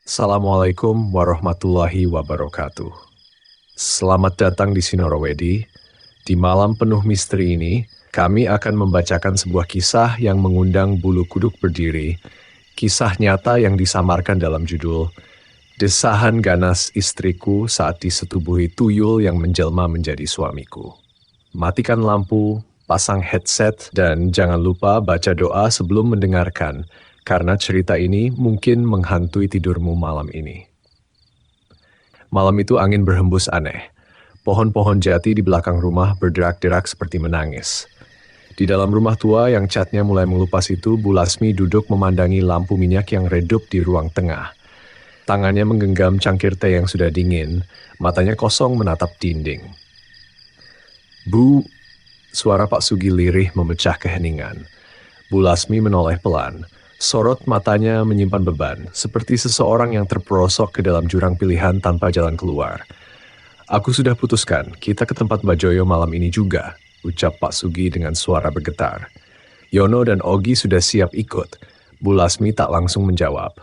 Assalamualaikum warahmatullahi wabarakatuh. Selamat datang di Sinorowedi. Di malam penuh misteri ini, kami akan membacakan sebuah kisah yang mengundang bulu kuduk berdiri. Kisah nyata yang disamarkan dalam judul Desahan Ganas Istriku Saat Disetubuhi Tuyul yang Menjelma Menjadi Suamiku. Matikan lampu, pasang headset, dan jangan lupa baca doa sebelum mendengarkan, karena cerita ini mungkin menghantui tidurmu malam ini. Malam itu angin berhembus aneh. Pohon-pohon jati di belakang rumah berderak-derak seperti menangis. Di dalam rumah tua yang catnya mulai mengelupas itu, Bu Lasmi duduk memandangi lampu minyak yang redup di ruang tengah. Tangannya menggenggam cangkir teh yang sudah dingin, matanya kosong menatap dinding. Bu, suara Pak Sugi lirih memecah keheningan. Bu Lasmi menoleh pelan. Sorot matanya menyimpan beban, seperti seseorang yang terperosok ke dalam jurang pilihan tanpa jalan keluar. Aku sudah putuskan, kita ke tempat Mbak Joyo malam ini juga, ucap Pak Sugi dengan suara bergetar. Yono dan Ogi sudah siap ikut. Bu Lasmi tak langsung menjawab.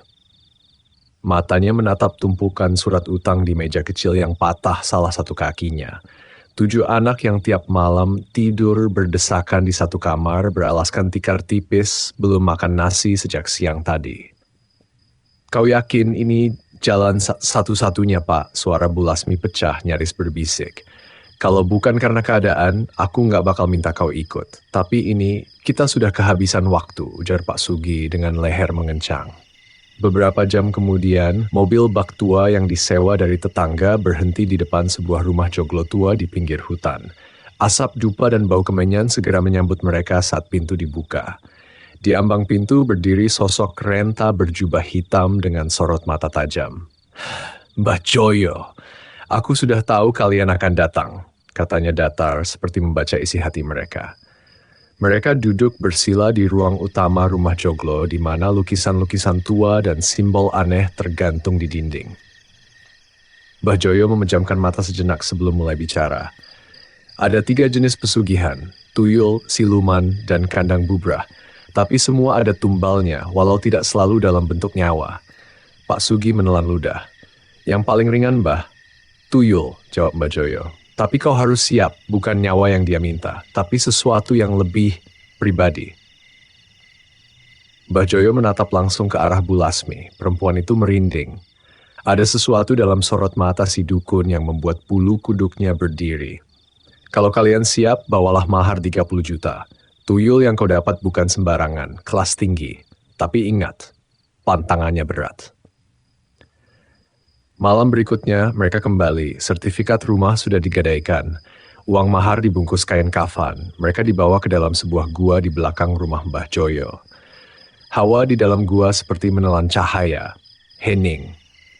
Matanya menatap tumpukan surat utang di meja kecil yang patah salah satu kakinya. 7 anak yang tiap malam tidur berdesakan di satu kamar beralaskan tikar tipis belum makan nasi sejak siang tadi. Kau yakin ini jalan satu-satunya, Pak? Suara Bu Lasmi pecah nyaris berbisik. Kalau bukan karena keadaan, aku nggak bakal minta kau ikut. Tapi ini kita sudah kehabisan waktu, ujar Pak Sugi dengan leher mengencang. Beberapa jam kemudian, mobil bak tua yang disewa dari tetangga berhenti di depan sebuah rumah joglo tua di pinggir hutan. Asap dupa dan bau kemenyan segera menyambut mereka saat pintu dibuka. Di ambang pintu berdiri sosok renta berjubah hitam dengan sorot mata tajam. Mbah Joyo, aku sudah tahu kalian akan datang, katanya datar seperti membaca isi hati mereka. Mereka duduk bersila di ruang utama rumah joglo di mana lukisan-lukisan tua dan simbol aneh tergantung di dinding. Mbah Joyo memejamkan mata sejenak sebelum mulai bicara. Ada 3 jenis pesugihan, tuyul, siluman, dan kandang bubrah. Tapi semua ada tumbalnya, walau tidak selalu dalam bentuk nyawa. Pak Sugi menelan ludah. Yang paling ringan, Mbah? Tuyul, jawab Mbah Joyo. Tapi kau harus siap, bukan nyawa yang dia minta, tapi sesuatu yang lebih pribadi. Mbah Joyo menatap langsung ke arah Bu Lasmi. Perempuan itu merinding. Ada sesuatu dalam sorot mata si dukun yang membuat bulu kuduknya berdiri. Kalau kalian siap, bawalah mahar 30 juta. Tuyul yang kau dapat bukan sembarangan, kelas tinggi. Tapi ingat, pantangannya berat. Malam berikutnya, mereka kembali. Sertifikat rumah sudah digadaikan. Uang mahar dibungkus kain kafan. Mereka dibawa ke dalam sebuah gua di belakang rumah Mbah Joyo. Hawa di dalam gua seperti menelan cahaya. Hening.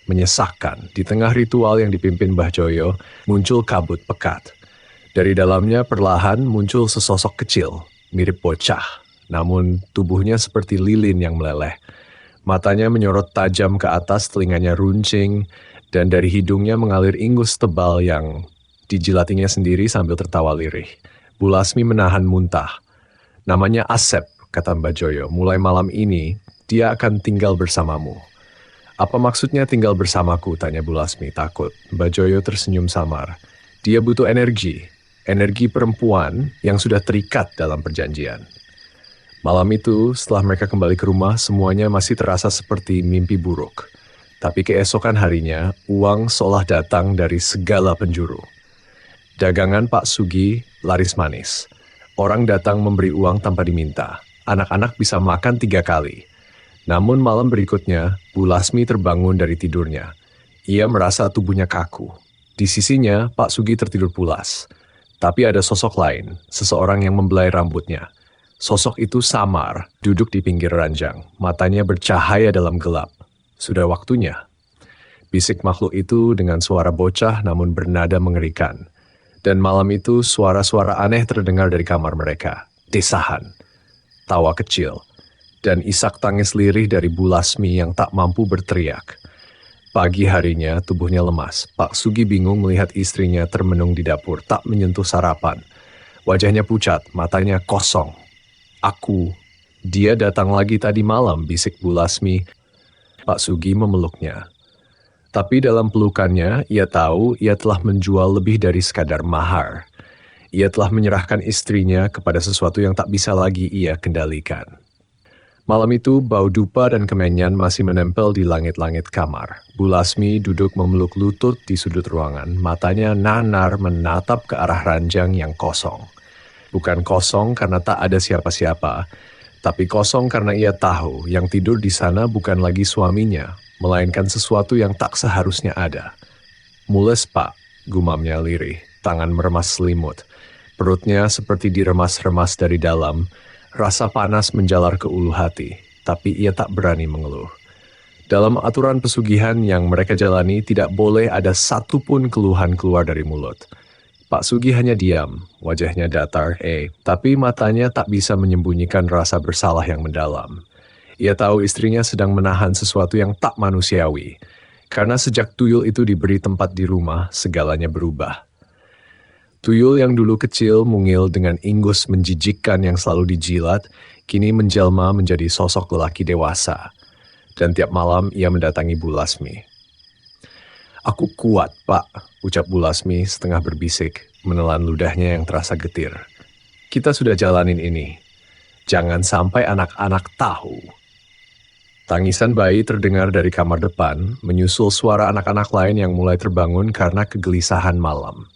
Menyesakkan. Di tengah ritual yang dipimpin Mbah Joyo, muncul kabut pekat. Dari dalamnya perlahan muncul sesosok kecil, mirip bocah. Namun tubuhnya seperti lilin yang meleleh. Matanya menyorot tajam ke atas, telinganya runcing, dan dari hidungnya mengalir ingus tebal yang dijilatinya sendiri sambil tertawa lirih. Bu Lasmi menahan muntah. Namanya Asep, kata Mbah Joyo. Mulai malam ini, dia akan tinggal bersamamu. Apa maksudnya tinggal bersamaku? Tanya Bu Lasmi takut. Mbah Joyo tersenyum samar. Dia butuh energi. Energi perempuan yang sudah terikat dalam perjanjian. Malam itu, setelah mereka kembali ke rumah, semuanya masih terasa seperti mimpi buruk. Tapi keesokan harinya, uang seolah datang dari segala penjuru. Dagangan Pak Sugi laris manis. Orang datang memberi uang tanpa diminta. Anak-anak bisa makan 3 kali. Namun malam berikutnya, Bu Lasmi terbangun dari tidurnya. Ia merasa tubuhnya kaku. Di sisinya, Pak Sugi tertidur pulas. Tapi ada sosok lain, seseorang yang membelai rambutnya. Sosok itu samar, duduk di pinggir ranjang. Matanya bercahaya dalam gelap. Sudah waktunya. Bisik makhluk itu dengan suara bocah namun bernada mengerikan. Dan malam itu suara-suara aneh terdengar dari kamar mereka. Desahan, tawa kecil, dan isak tangis lirih dari Bu Lasmi yang tak mampu berteriak. Pagi harinya tubuhnya lemas. Pak Sugi bingung melihat istrinya termenung di dapur, tak menyentuh sarapan. Wajahnya pucat, matanya kosong. Dia datang lagi tadi malam, bisik Bu Lasmi. Pak Sugi memeluknya. Tapi dalam pelukannya, ia tahu ia telah menjual lebih dari sekadar mahar. Ia telah menyerahkan istrinya kepada sesuatu yang tak bisa lagi ia kendalikan. Malam itu, bau dupa dan kemenyan masih menempel di langit-langit kamar. Bu Lasmi duduk memeluk lutut di sudut ruangan, matanya nanar menatap ke arah ranjang yang kosong. Bukan kosong karena tak ada siapa-siapa, tapi kosong karena ia tahu yang tidur di sana bukan lagi suaminya, melainkan sesuatu yang tak seharusnya ada. "Mules, Pak," gumamnya lirih, tangan meremas selimut. Perutnya seperti diremas-remas dari dalam, rasa panas menjalar ke ulu hati, tapi ia tak berani mengeluh. Dalam aturan pesugihan yang mereka jalani tidak boleh ada satupun keluhan keluar dari mulut. Pak Sugi hanya diam, wajahnya datar, tapi matanya tak bisa menyembunyikan rasa bersalah yang mendalam. Ia tahu istrinya sedang menahan sesuatu yang tak manusiawi, karena sejak tuyul itu diberi tempat di rumah, segalanya berubah. Tuyul yang dulu kecil, mungil dengan ingus menjijikkan yang selalu dijilat, kini menjelma menjadi sosok lelaki dewasa. Dan tiap malam ia mendatangi Bu Lasmi. "Aku kuat, Pak," ucap Bu Lasmi setengah berbisik, menelan ludahnya yang terasa getir. "Kita sudah jalanin ini. Jangan sampai anak-anak tahu." Tangisan bayi terdengar dari kamar depan, menyusul suara anak-anak lain yang mulai terbangun karena kegelisahan malam.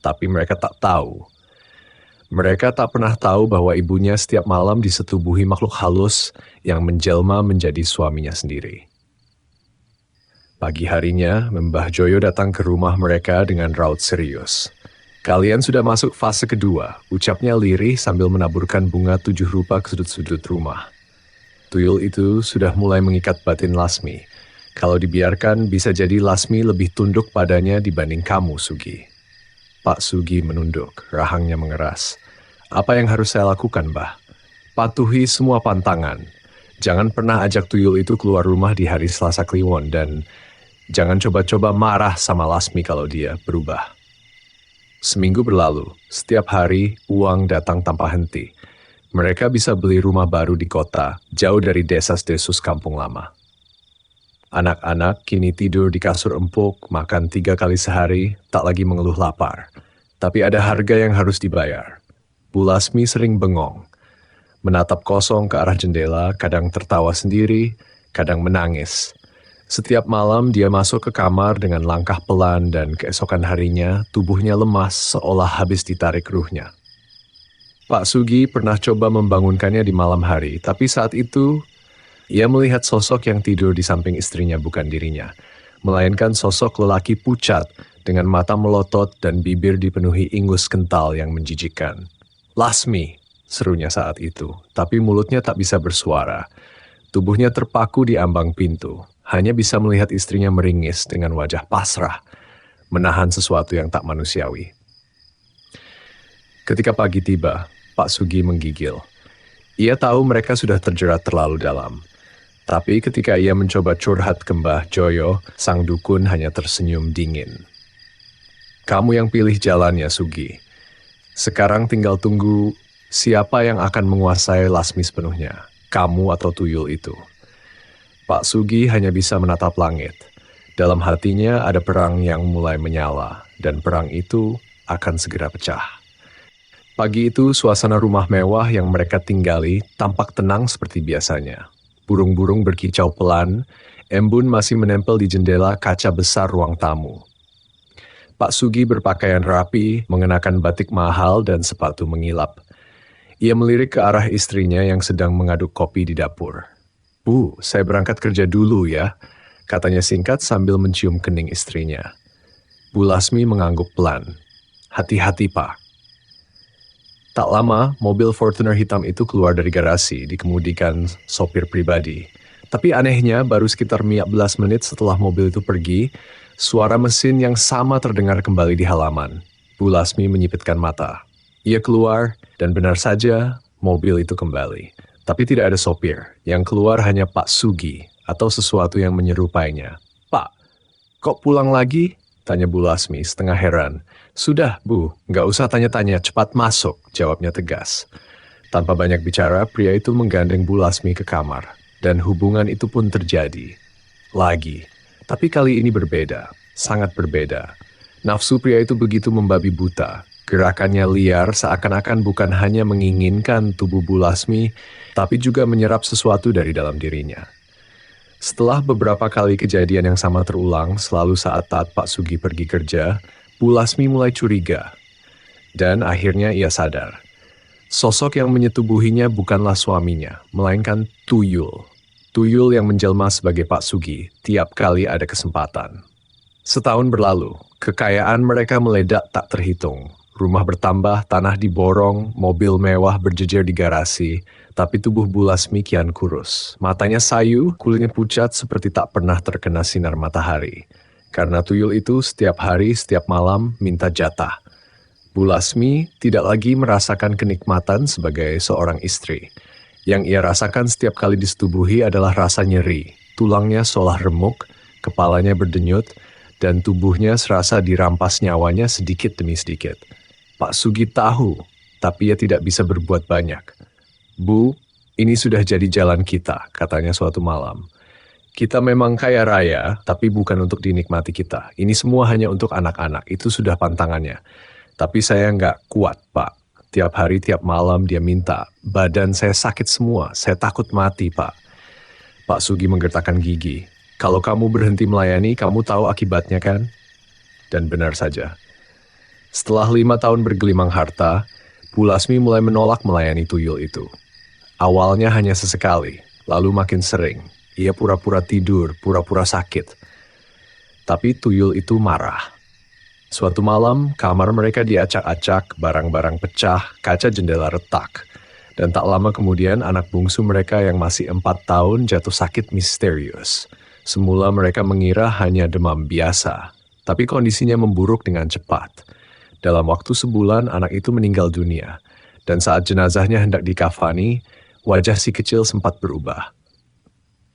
Tapi mereka tak tahu. Mereka tak pernah tahu bahwa ibunya setiap malam disetubuhi makhluk halus yang menjelma menjadi suaminya sendiri. Pagi harinya, Mbah Joyo datang ke rumah mereka dengan raut serius. "Kalian sudah masuk fase kedua," ucapnya lirih sambil menaburkan bunga 7 rupa ke sudut-sudut rumah. Tuyul itu sudah mulai mengikat batin Lasmi. Kalau dibiarkan, bisa jadi Lasmi lebih tunduk padanya dibanding kamu, Sugi. Pak Sugi menunduk, rahangnya mengeras. "Apa yang harus saya lakukan, Mbah?" "Patuhi semua pantangan. Jangan pernah ajak tuyul itu keluar rumah di hari Selasa Kliwon, dan jangan coba-coba marah sama Lasmi kalau dia berubah." Seminggu berlalu, setiap hari uang datang tanpa henti. Mereka bisa beli rumah baru di kota, jauh dari desas-desus kampung lama. Anak-anak kini tidur di kasur empuk, makan 3 kali sehari, tak lagi mengeluh lapar. Tapi ada harga yang harus dibayar. Bu Lasmi sering bengong. Menatap kosong ke arah jendela, kadang tertawa sendiri, kadang menangis. Setiap malam dia masuk ke kamar dengan langkah pelan dan keesokan harinya tubuhnya lemas seolah habis ditarik ruhnya. Pak Sugi pernah coba membangunkannya di malam hari, tapi saat itu ia melihat sosok yang tidur di samping istrinya bukan dirinya, melainkan sosok lelaki pucat dengan mata melotot dan bibir dipenuhi ingus kental yang menjijikkan. "Lasmi," serunya saat itu, tapi mulutnya tak bisa bersuara. Tubuhnya terpaku di ambang pintu, hanya bisa melihat istrinya meringis dengan wajah pasrah, menahan sesuatu yang tak manusiawi. Ketika pagi tiba, Pak Sugi menggigil. Ia tahu mereka sudah terjerat terlalu dalam. Tapi ketika ia mencoba curhat ke Mbah Joyo, sang dukun hanya tersenyum dingin. "Kamu yang pilih jalannya, Sugi. Sekarang tinggal tunggu siapa yang akan menguasai Lasmi sepenuhnya, kamu atau tuyul itu." Pak Sugi hanya bisa menatap langit. Dalam hatinya ada perang yang mulai menyala, dan perang itu akan segera pecah. Pagi itu suasana rumah mewah yang mereka tinggali tampak tenang seperti biasanya. Burung-burung berkicau pelan, embun masih menempel di jendela kaca besar ruang tamu. Pak Sugi berpakaian rapi, mengenakan batik mahal dan sepatu mengilap. Ia melirik ke arah istrinya yang sedang mengaduk kopi di dapur. "Bu, saya berangkat kerja dulu ya," katanya singkat sambil mencium kening istrinya. Bu Lasmi mengangguk pelan. "Hati-hati, Pak." Tak lama, mobil Fortuner hitam itu keluar dari garasi, dikemudikan sopir pribadi. Tapi anehnya, baru sekitar 15 menit setelah mobil itu pergi, suara mesin yang sama terdengar kembali di halaman. Bu Lasmi menyipitkan mata. Ia keluar, dan benar saja, mobil itu kembali. Tapi tidak ada sopir, yang keluar hanya Pak Sugi, atau sesuatu yang menyerupainya. "Pak, kok pulang lagi?" tanya Bu Lasmi setengah heran. "Sudah, Bu, nggak usah tanya-tanya, cepat masuk," jawabnya tegas. Tanpa banyak bicara, pria itu menggandeng Bu Lasmi ke kamar, dan hubungan itu pun terjadi. Lagi, Tapi kali ini berbeda, sangat berbeda. Nafsu pria itu begitu membabi buta. Gerakannya liar seakan-akan bukan hanya menginginkan tubuh Bu Lasmi, tapi juga menyerap sesuatu dari dalam dirinya. Setelah beberapa kali kejadian yang sama terulang, selalu saat Pak Sugi pergi kerja, Bu Lasmi mulai curiga. Dan akhirnya ia sadar. Sosok yang menyetubuhinya bukanlah suaminya, melainkan tuyul. Tuyul yang menjelma sebagai Pak Sugi tiap kali ada kesempatan. Setahun berlalu, kekayaan mereka meledak tak terhitung. Rumah bertambah, tanah diborong, mobil mewah berjejer di garasi, tapi tubuh Bu Lasmi kian kurus. Matanya sayu, kulitnya pucat seperti tak pernah terkena sinar matahari. Karena tuyul itu setiap hari, setiap malam minta jatah. Bu Lasmi tidak lagi merasakan kenikmatan sebagai seorang istri. Yang ia rasakan setiap kali disetubuhi adalah rasa nyeri. Tulangnya seolah remuk, kepalanya berdenyut, dan tubuhnya serasa dirampas nyawanya sedikit demi sedikit. Pak Sugi tahu, tapi ia tidak bisa berbuat banyak. Bu, ini sudah jadi jalan kita, katanya suatu malam. Kita memang kaya raya, tapi bukan untuk dinikmati kita. Ini semua hanya untuk anak-anak, itu sudah pantangannya. Tapi saya nggak kuat, Pak. Tiap hari, tiap malam dia minta. Badan saya sakit semua, saya takut mati, Pak. Pak Sugi menggertakkan gigi. Kalau kamu berhenti melayani, kamu tahu akibatnya kan? Dan benar saja. Setelah 5 tahun bergelimang harta, Bu Lasmi mulai menolak melayani tuyul itu. Awalnya hanya sesekali, lalu makin sering. Ia pura-pura tidur, pura-pura sakit. Tapi tuyul itu marah. Suatu malam, kamar mereka diacak-acak, barang-barang pecah, kaca jendela retak. Dan tak lama kemudian anak bungsu mereka yang masih 4 tahun jatuh sakit misterius. Semula mereka mengira hanya demam biasa, tapi kondisinya memburuk dengan cepat. Dalam waktu sebulan anak itu meninggal dunia, dan saat jenazahnya hendak dikafani, wajah si kecil sempat berubah.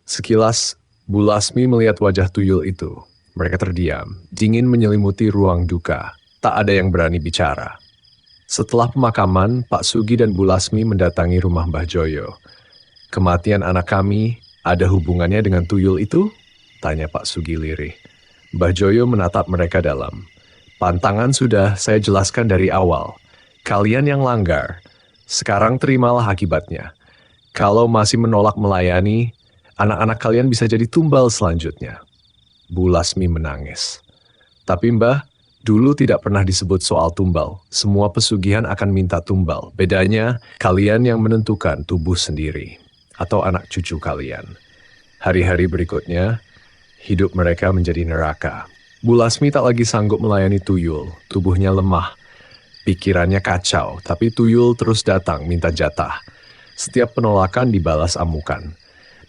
Sekilas, Bu Lasmi melihat wajah tuyul itu. Mereka terdiam, dingin menyelimuti ruang duka. Tak ada yang berani bicara. Setelah pemakaman, Pak Sugi dan Bu Lasmi mendatangi rumah Mbah Joyo. Kematian anak kami ada hubungannya dengan tuyul itu? Tanya Pak Sugi lirih. Mbah Joyo menatap mereka dalam. Pantangan sudah saya jelaskan dari awal. Kalian yang langgar. Sekarang terimalah akibatnya. Kalau masih menolak melayani, anak-anak kalian bisa jadi tumbal selanjutnya. Bu Lasmi menangis. Tapi Mbah, dulu tidak pernah disebut soal tumbal. Semua pesugihan akan minta tumbal. Bedanya, kalian yang menentukan tubuh sendiri. Atau anak cucu kalian. Hari-hari berikutnya, hidup mereka menjadi neraka. Bu Lasmi tak lagi sanggup melayani tuyul. Tubuhnya lemah. Pikirannya kacau, tapi tuyul terus datang minta jatah. Setiap penolakan dibalas amukan.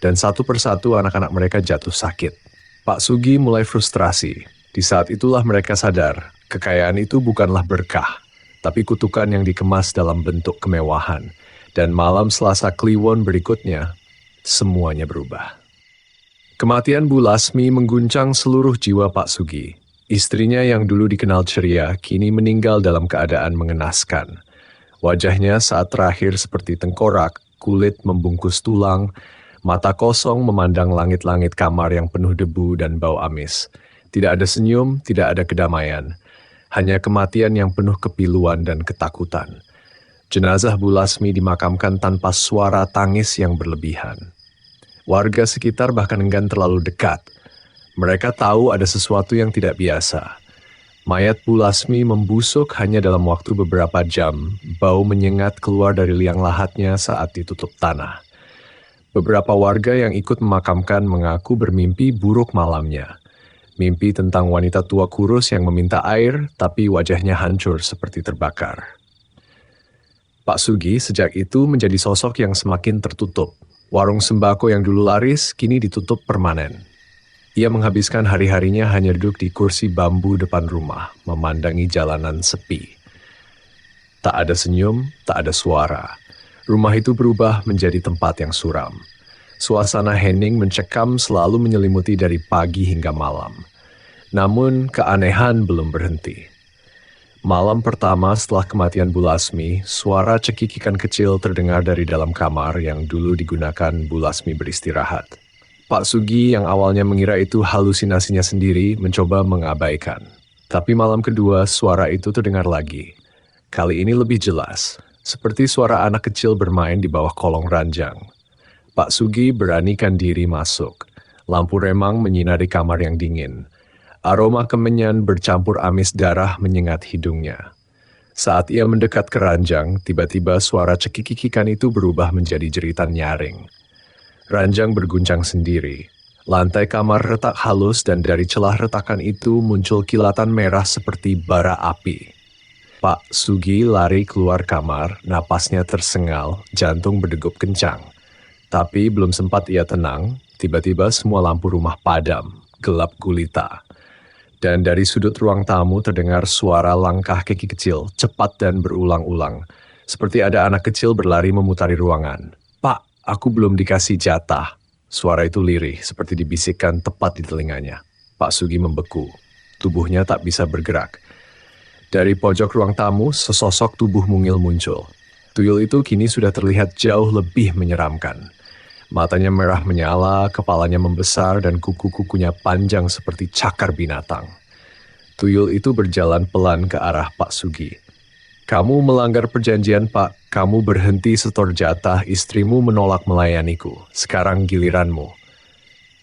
Dan satu persatu anak-anak mereka jatuh sakit. Pak Sugi mulai frustrasi. Di saat itulah mereka sadar, kekayaan itu bukanlah berkah, tapi kutukan yang dikemas dalam bentuk kemewahan. Dan malam Selasa Kliwon berikutnya, semuanya berubah. Kematian Bu Lasmi mengguncang seluruh jiwa Pak Sugi. Istrinya yang dulu dikenal ceria, kini meninggal dalam keadaan mengenaskan. Wajahnya saat terakhir seperti tengkorak, kulit membungkus tulang, mata kosong memandang langit-langit kamar yang penuh debu dan bau amis. Tidak ada senyum, tidak ada kedamaian. Hanya kematian yang penuh kepiluan dan ketakutan. Jenazah Bu Lasmi dimakamkan tanpa suara tangis yang berlebihan. Warga sekitar bahkan enggan terlalu dekat. Mereka tahu ada sesuatu yang tidak biasa. Mayat Bu Lasmi membusuk hanya dalam waktu beberapa jam. Bau menyengat keluar dari liang lahatnya saat ditutup tanah. Beberapa warga yang ikut memakamkan mengaku bermimpi buruk malamnya. Mimpi tentang wanita tua kurus yang meminta air, tapi wajahnya hancur seperti terbakar. Pak Sugi sejak itu menjadi sosok yang semakin tertutup. Warung sembako yang dulu laris, kini ditutup permanen. Ia menghabiskan hari-harinya hanya duduk di kursi bambu depan rumah, memandangi jalanan sepi. Tak ada senyum, tak ada suara. Rumah itu berubah menjadi tempat yang suram. Suasana hening mencekam selalu menyelimuti dari pagi hingga malam. Namun keanehan belum berhenti. Malam pertama setelah kematian Bu Lasmi, suara cekikikan kecil terdengar dari dalam kamar yang dulu digunakan Bu Lasmi beristirahat. Pak Sugi yang awalnya mengira itu halusinasinya sendiri mencoba mengabaikan. Tapi malam kedua suara itu terdengar lagi. Kali ini lebih jelas, seperti suara anak kecil bermain di bawah kolong ranjang. Pak Sugi beranikan diri masuk. Lampu remang menyinari kamar yang dingin. Aroma kemenyan bercampur amis darah menyengat hidungnya. Saat ia mendekat ke ranjang, tiba-tiba suara cekik-kikikan itu berubah menjadi jeritan nyaring. Ranjang berguncang sendiri. Lantai kamar retak halus dan dari celah retakan itu muncul kilatan merah seperti bara api. Pak Sugi lari keluar kamar, napasnya tersengal, jantung berdegup kencang. Tapi belum sempat ia tenang, tiba-tiba semua lampu rumah padam, gelap gulita. Dan dari sudut ruang tamu terdengar suara langkah kaki kecil, cepat dan berulang-ulang. Seperti ada anak kecil berlari memutari ruangan. "Pak, aku belum dikasih jatah." Suara itu lirih, seperti dibisikkan tepat di telinganya. Pak Sugi membeku. Tubuhnya tak bisa bergerak. Dari pojok ruang tamu, sesosok tubuh mungil muncul. Tuyul itu kini sudah terlihat jauh lebih menyeramkan. Matanya merah menyala, kepalanya membesar, dan kuku-kukunya panjang seperti cakar binatang. Tuyul itu berjalan pelan ke arah Pak Sugi. "Kamu melanggar perjanjian, Pak. Kamu berhenti setor jatah, istrimu menolak melayaniku. Sekarang giliranmu."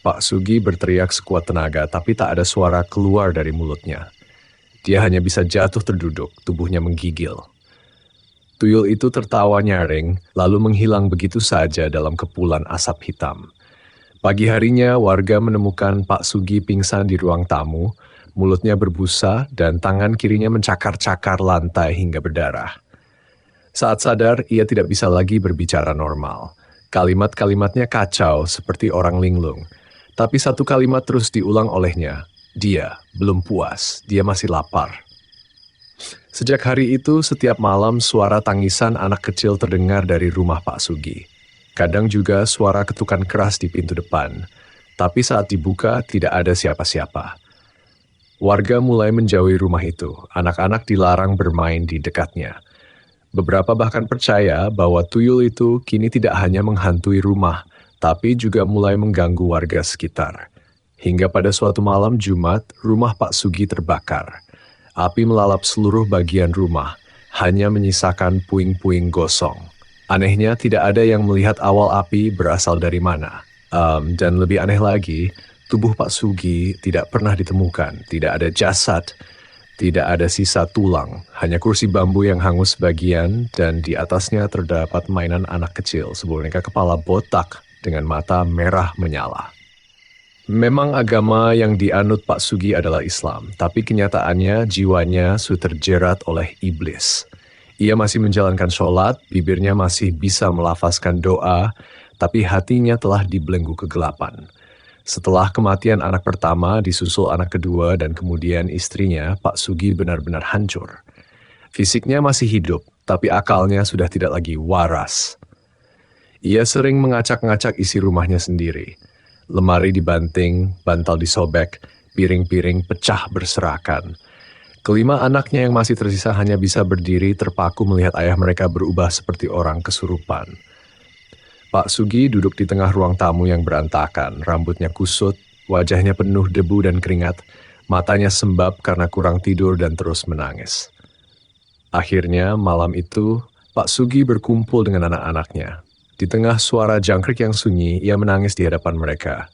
Pak Sugi berteriak sekuat tenaga, tapi tak ada suara keluar dari mulutnya. Dia hanya bisa jatuh terduduk, tubuhnya menggigil. Tuyul itu tertawa nyaring, lalu menghilang begitu saja dalam kepulan asap hitam. Pagi harinya, warga menemukan Pak Sugi pingsan di ruang tamu, mulutnya berbusa dan tangan kirinya mencakar-cakar lantai hingga berdarah. Saat sadar, ia tidak bisa lagi berbicara normal. Kalimat-kalimatnya kacau seperti orang linglung. Tapi satu kalimat terus diulang olehnya. Dia belum puas, dia masih lapar. Sejak hari itu, setiap malam suara tangisan anak kecil terdengar dari rumah Pak Sugi. Kadang juga suara ketukan keras di pintu depan. Tapi saat dibuka, tidak ada siapa-siapa. Warga mulai menjauhi rumah itu. Anak-anak dilarang bermain di dekatnya. Beberapa bahkan percaya bahwa tuyul itu kini tidak hanya menghantui rumah, tapi juga mulai mengganggu warga sekitar. Hingga pada suatu malam Jumat, rumah Pak Sugi terbakar. Api melalap seluruh bagian rumah, hanya menyisakan puing-puing gosong. Anehnya tidak ada yang melihat awal api berasal dari mana. Dan lebih aneh lagi, tubuh Pak Sugi tidak pernah ditemukan, tidak ada jasad, tidak ada sisa tulang, hanya kursi bambu yang hangus sebagian dan di atasnya terdapat mainan anak kecil, sebuah boneka kepala botak dengan mata merah menyala. Memang agama yang dianut Pak Sugi adalah Islam, tapi kenyataannya jiwanya sudah terjerat oleh iblis. Ia masih menjalankan sholat, bibirnya masih bisa melafazkan doa, tapi hatinya telah dibelenggu kegelapan. Setelah kematian anak pertama, disusul anak kedua dan kemudian istrinya, Pak Sugi benar-benar hancur. Fisiknya masih hidup, tapi akalnya sudah tidak lagi waras. Ia sering ngacak-ngacak isi rumahnya sendiri. Lemari dibanting, bantal disobek, piring-piring pecah berserakan. Kelima anaknya yang masih tersisa hanya bisa berdiri terpaku melihat ayah mereka berubah seperti orang kesurupan. Pak Sugi duduk di tengah ruang tamu yang berantakan, rambutnya kusut, wajahnya penuh debu dan keringat, matanya sembab karena kurang tidur dan terus menangis. Akhirnya malam itu, Pak Sugi berkumpul dengan anak-anaknya. Di tengah suara jangkrik yang sunyi, ia menangis di hadapan mereka.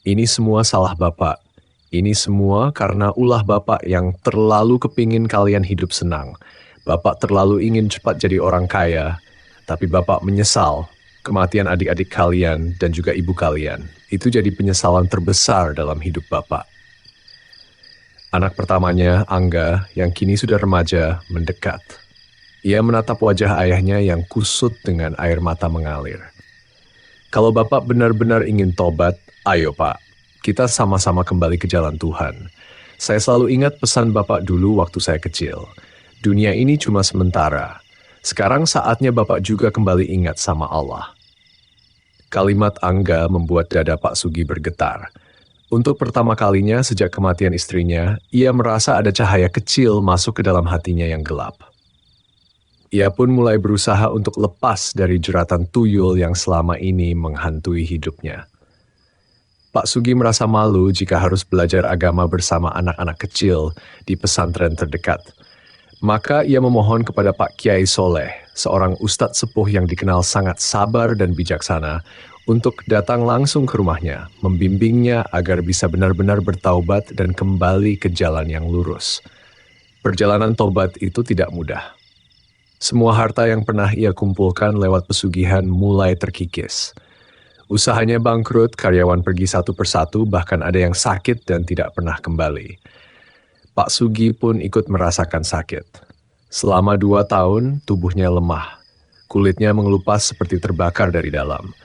"Ini semua salah Bapak. Ini semua karena ulah Bapak yang terlalu kepingin kalian hidup senang. Bapak terlalu ingin cepat jadi orang kaya, tapi Bapak menyesal kematian adik-adik kalian dan juga ibu kalian. Itu jadi penyesalan terbesar dalam hidup Bapak." Anak pertamanya, Angga, yang kini sudah remaja, mendekat. Ia menatap wajah ayahnya yang kusut dengan air mata mengalir. "Kalau Bapak benar-benar ingin tobat, ayo Pak, kita sama-sama kembali ke jalan Tuhan. Saya selalu ingat pesan Bapak dulu waktu saya kecil. Dunia ini cuma sementara. Sekarang saatnya Bapak juga kembali ingat sama Allah." Kalimat Angga membuat dada Pak Sugi bergetar. Untuk pertama kalinya sejak kematian istrinya, ia merasa ada cahaya kecil masuk ke dalam hatinya yang gelap. Ia pun mulai berusaha untuk lepas dari jeratan tuyul yang selama ini menghantui hidupnya. Pak Sugi merasa malu jika harus belajar agama bersama anak-anak kecil di pesantren terdekat. Maka ia memohon kepada Pak Kiai Soleh, seorang ustadz sepuh yang dikenal sangat sabar dan bijaksana, untuk datang langsung ke rumahnya, membimbingnya agar bisa benar-benar bertaubat dan kembali ke jalan yang lurus. Perjalanan tobat itu tidak mudah. Semua harta yang pernah ia kumpulkan lewat pesugihan mulai terkikis. Usahanya bangkrut, karyawan pergi satu persatu, bahkan ada yang sakit dan tidak pernah kembali. Pak Sugi pun ikut merasakan sakit. Selama 2 tahun, tubuhnya lemah. Kulitnya mengelupas seperti terbakar dari dalam.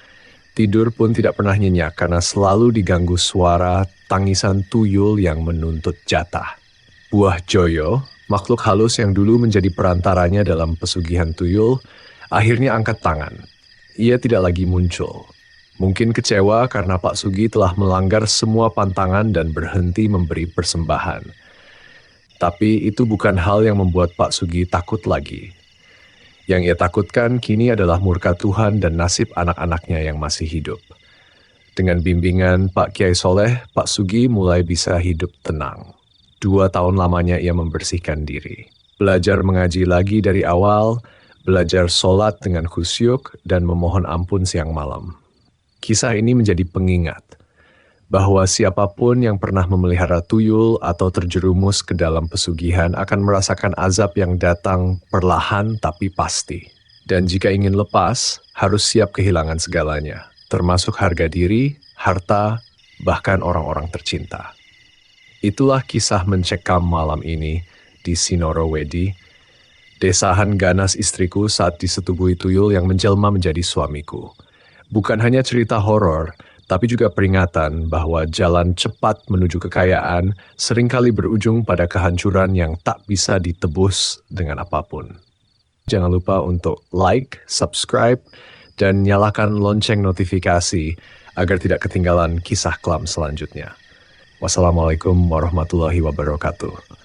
Tidur pun tidak pernah nyenyak karena selalu diganggu suara tangisan tuyul yang menuntut jatah. Buah Joyo, makhluk halus yang dulu menjadi perantaranya dalam pesugihan tuyul, akhirnya angkat tangan. Ia tidak lagi muncul. Mungkin kecewa karena Pak Sugi telah melanggar semua pantangan dan berhenti memberi persembahan. Tapi itu bukan hal yang membuat Pak Sugi takut lagi. Yang ia takutkan kini adalah murka Tuhan dan nasib anak-anaknya yang masih hidup. Dengan bimbingan Pak Kiai Soleh, Pak Sugi mulai bisa hidup tenang. 2 tahun lamanya ia membersihkan diri. Belajar mengaji lagi dari awal, belajar sholat dengan khusyuk, dan memohon ampun siang malam. Kisah ini menjadi pengingat bahwa siapapun yang pernah memelihara tuyul atau terjerumus ke dalam pesugihan akan merasakan azab yang datang perlahan tapi pasti. Dan jika ingin lepas, harus siap kehilangan segalanya, termasuk harga diri, harta, bahkan orang-orang tercinta. Itulah kisah mencekam malam ini di Sinorowedi, desahan ganas istriku saat disetubuhi tuyul yang menjelma menjadi suamiku. Bukan hanya cerita horor, tapi juga peringatan bahwa jalan cepat menuju kekayaan seringkali berujung pada kehancuran yang tak bisa ditebus dengan apapun. Jangan lupa untuk like, subscribe, dan nyalakan lonceng notifikasi agar tidak ketinggalan kisah kelam selanjutnya. Wassalamualaikum warahmatullahi wabarakatuh.